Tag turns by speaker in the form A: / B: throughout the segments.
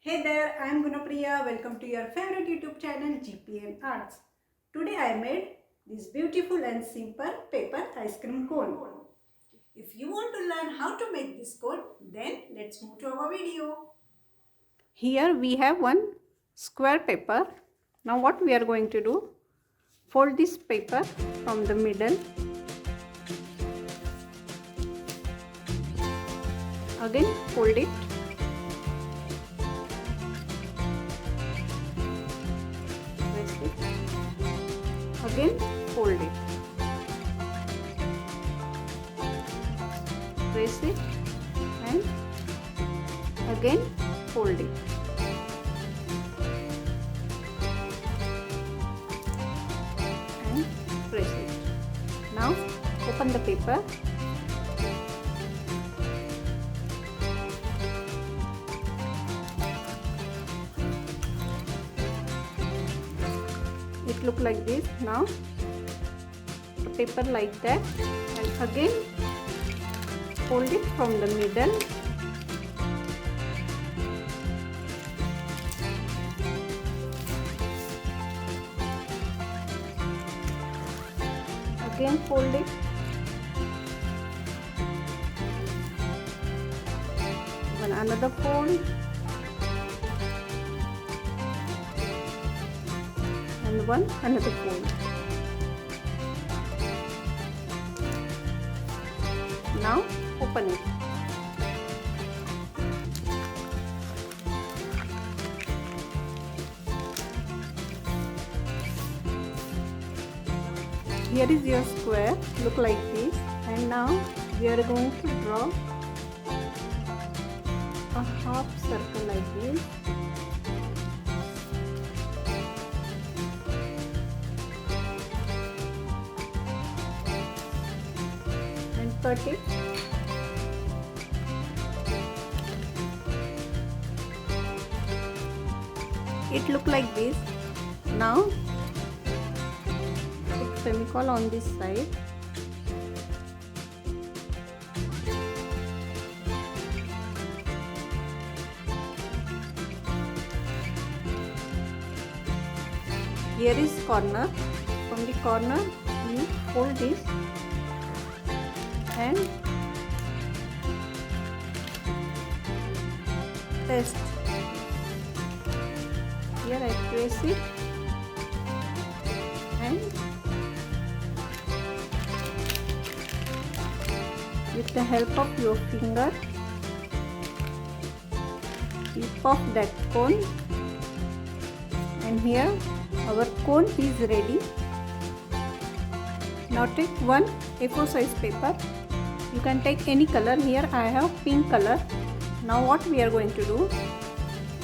A: Hey there, I am Gunapriya. Welcome to your favorite YouTube channel GpnArts. Today I made this beautiful and simple paper ice cream cone. If you want to learn how to make this cone, then let's move to our video. Here we have one square paper. Now what we are going to do? Fold this paper from the middle. Again fold it. Again fold it, press it and again fold it. And press it. Now open the paper. It look like this. Now the paper like that and again fold it from the middle. Again fold it. Then another fold. And another fold. Now open it. Here is your square, look like this, and now we are going to draw a half circle like this. Cut it. It look like this. Now put semicolon on this side. Here is corner. From the corner you fold this and test. Here I press it and with the help of your finger tip of that cone, and here our cone is ready. Now take one A4 size paper. You can take any color. Here I have pink color. Now what we are going to do,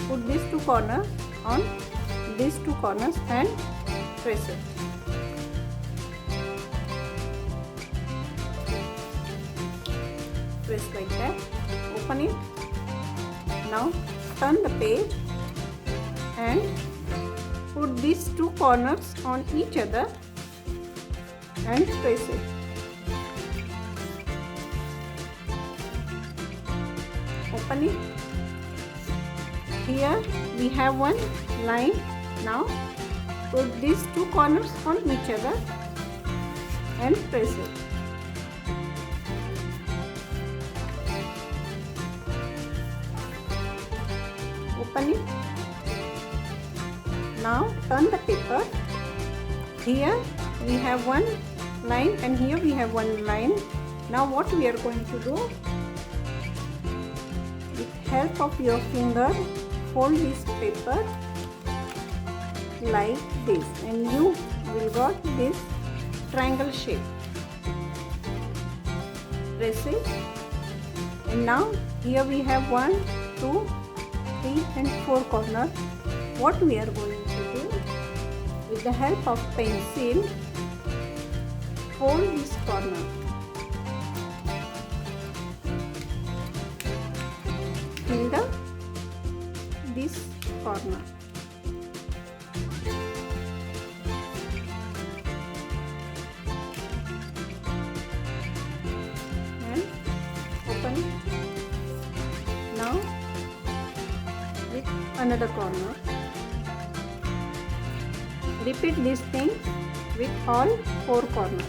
A: put these two corners on these two corners and press it. Press like that. Open it. Now turn the page and put these two corners on each other and press it. Open it. Here we have one line. Now put these two corners on each other and press it. Open it. Now turn the paper. Here we have one line and here we have one line. Now what we are going to do, with help of your finger fold this paper like this and you will got this triangle shape. Press it, and now here we have 1, 2, 3 and 4 corners. What we are going to do, with the help of pencil, fold this corner. Fill this corner. And open it. Now with another corner. Repeat this thing with all 4 corners.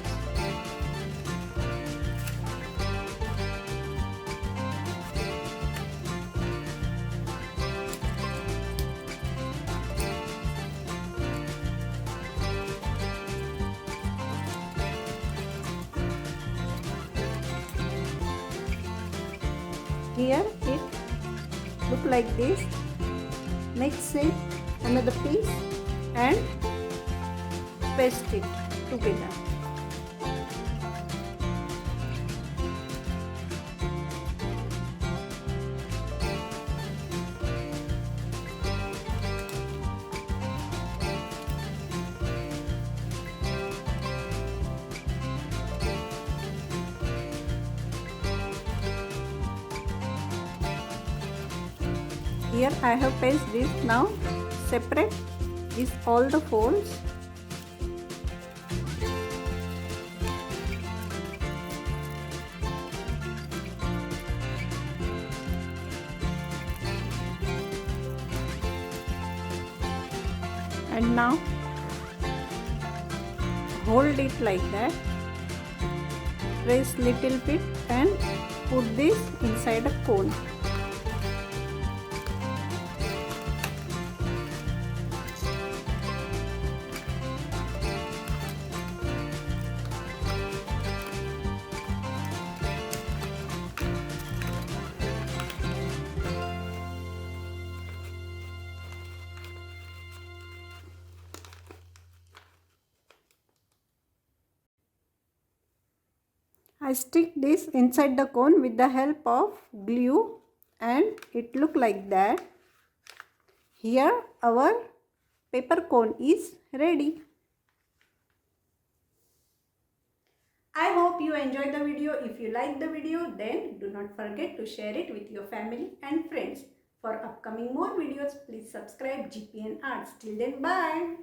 A: Here it look like this. Next it another piece and paste it together. Here I have pasted this. Now separate this all the folds. And now hold it like that. Press little bit and put this inside a cone. I stick this inside the cone with the help of glue and it look like that. Here our paper cone is ready. I hope you enjoyed the video. If you like the video, then do not forget to share it with your family and friends. For upcoming more videos, please subscribe GpnArts. Till then, bye.